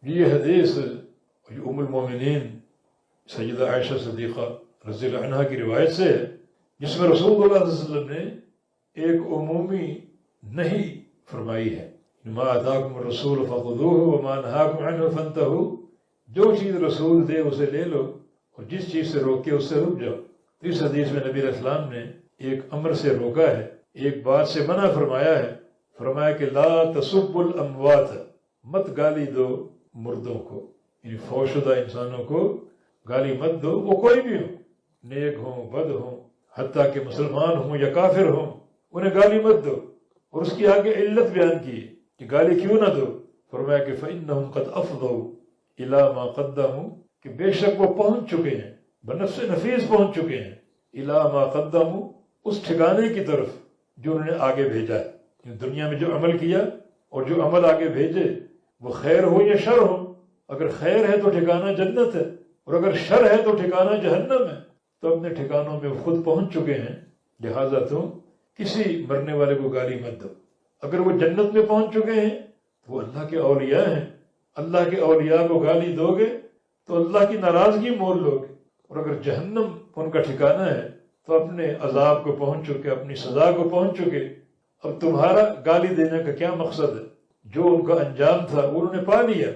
یہ حدیث ام المومنین سیدہ عائشہ صدیقہ رضی اللہ عنہا کی روایت سے ہے، جس میں رسول اللہ صلی اللہ علیہ وسلم نے ایک عمومی نہیں فرمائی ہے، ما آتاکم الرسول فخذوہ وما نہاکم عنہ فانتہوا، جو چیز رسول دے اسے لے لو اور جس چیز سے روکے اس سے رک جاؤ۔ تو اس حدیث میں نبی علیہ السلام نے ایک امر سے روکا ہے، ایک بات سے منع فرمایا ہے، فرمایا کہ لا تسبوا الاموات، مت گالی دو مردوں کو، یعنی فوت شدہ انسانوں کو گالی مت دو، وہ کوئی بھی ہو، نیک ہوں بد ہوں، حتیٰ کہ مسلمان ہوں یا کافر ہوں، انہیں گالی مت دو۔ اور اس کی آگے علت بیان کی کہ گالی کیوں نہ دو، فرمایا کہ فإنهم قد افضوا الی ما قدموا، کہ بے شک وہ پہنچ چکے ہیں، بنفس نفیس پہنچ چکے ہیں، الی ما قدموا، اس ٹھکانے کی طرف جو انہوں نے آگے بھیجا ہے۔ دنیا میں جو عمل کیا اور جو عمل آگے بھیجے، وہ خیر ہو یا شر ہو، اگر خیر ہے تو ٹھکانہ جنت ہے، اور اگر شر ہے تو ٹھکانہ جہنم ہے۔ تو اپنے ٹھکانوں میں خود پہنچ چکے ہیں، لہٰذا تم کسی مرنے والے کو گالی مت دو۔ اگر وہ جنت میں پہنچ چکے ہیں تو وہ اللہ کے اولیاء ہیں، اللہ کے اولیاء کو گالی دو گے تو اللہ کی ناراضگی مول لو گے، اور اگر جہنم ان کا ٹھکانہ ہے تو اپنے عذاب کو پہنچ چکے، اپنی سزا کو پہنچ چکے۔ اب تمہارا گالی دینے کا کیا مقصد ہے؟ جو ان کا انجام تھا وہ انہوں نے پا لیا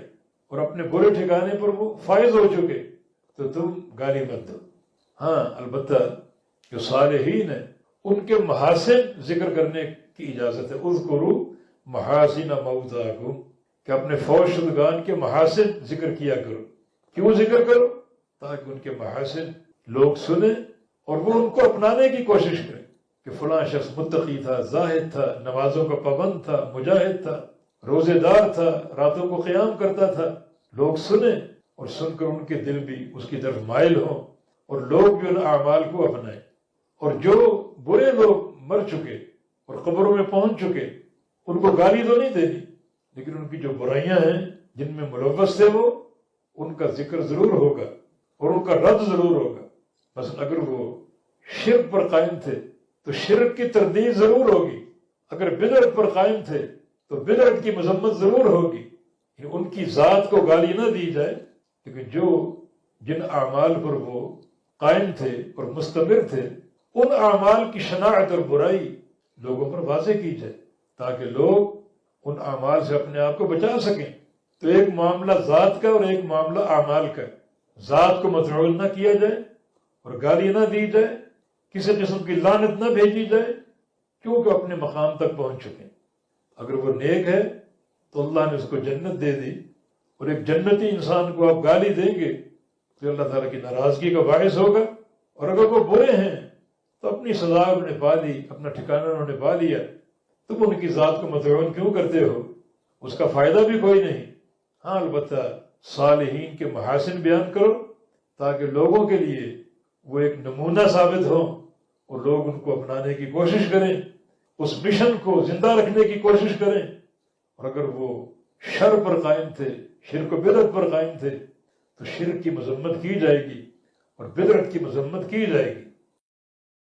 اور اپنے برے ٹھکانے پر وہ فائز ہو چکے، تو تم گالی مت دو۔ ہاں البتہ جو صالحین ہیں ان کے محاسن ذکر کرنے کی اجازت ہے، اذکروا محاسن موتاکم، کہ اپنے فوت شدگان کے محاسن ذکر کیا کرو۔ کیوں ذکر کرو؟ تاکہ ان کے محاسن لوگ سنیں اور وہ ان کو اپنانے کی کوشش کریں، کہ فلاں شخص متقی تھا، زاہد تھا، نمازوں کا پابند تھا، مجاہد تھا، روزے دار تھا، راتوں کو قیام کرتا تھا۔ لوگ سنیں اور سن کر ان کے دل بھی اس کی طرف مائل ہوں، اور لوگ بھی ان اعمال کو اپنائیں۔ اور جو برے لوگ مر چکے اور قبروں میں پہنچ چکے، ان کو گالی تو نہیں دینی، لیکن ان کی جو برائیاں ہیں جن میں ملوث تھے وہ، ان کا ذکر ضرور ہوگا اور ان کا رد ضرور ہوگا۔ مثلا اگر وہ شرک پر قائم تھے تو شرک کی تردید ضرور ہوگی، اگر بدعت پر قائم تھے تو بدعت کی مذمت ضرور ہوگی۔ ان کی ذات کو گالی نہ دی جائے، لیکن جن اعمال پر وہ قائم تھے اور مستمر تھے، ان اعمال کی شناعت اور برائی لوگوں پر واضح کی جائے، تاکہ لوگ ان اعمال سے اپنے آپ کو بچا سکیں۔ تو ایک معاملہ ذات کا اور ایک معاملہ اعمال کا۔ ذات کو مفعول نہ کیا جائے اور گالی نہ دی جائے، کسی قسم کی لعنت نہ بھیجی جائے، کیونکہ اپنے مقام تک پہنچ چکے۔ اگر وہ نیک ہے تو اللہ نے اس کو جنت دے دی، اور ایک جنتی انسان کو آپ گالی دیں گے تو اللہ تعالیٰ کی ناراضگی کا باعث ہوگا۔ اور اگر وہ برے ہیں تو اپنی سزا انہوں نے پا لی، اپنا ٹھکانہ انہوں نے پا لیا، تم ان کی ذات کو مطعون کیوں کرتے ہو؟ اس کا فائدہ بھی کوئی نہیں۔ ہاں البتہ صالحین کے محاسن بیان کرو، تاکہ لوگوں کے لیے وہ ایک نمونہ ثابت ہوں اور لوگ ان کو اپنانے کی کوشش کریں، اس مشن کو زندہ رکھنے کی کوشش کریں۔ اور اگر وہ شر پر قائم تھے، شرک و بدعت پر قائم تھے، تو شرک کی مذمت کی جائے گی اور بدعت کی مذمت کی جائے گی۔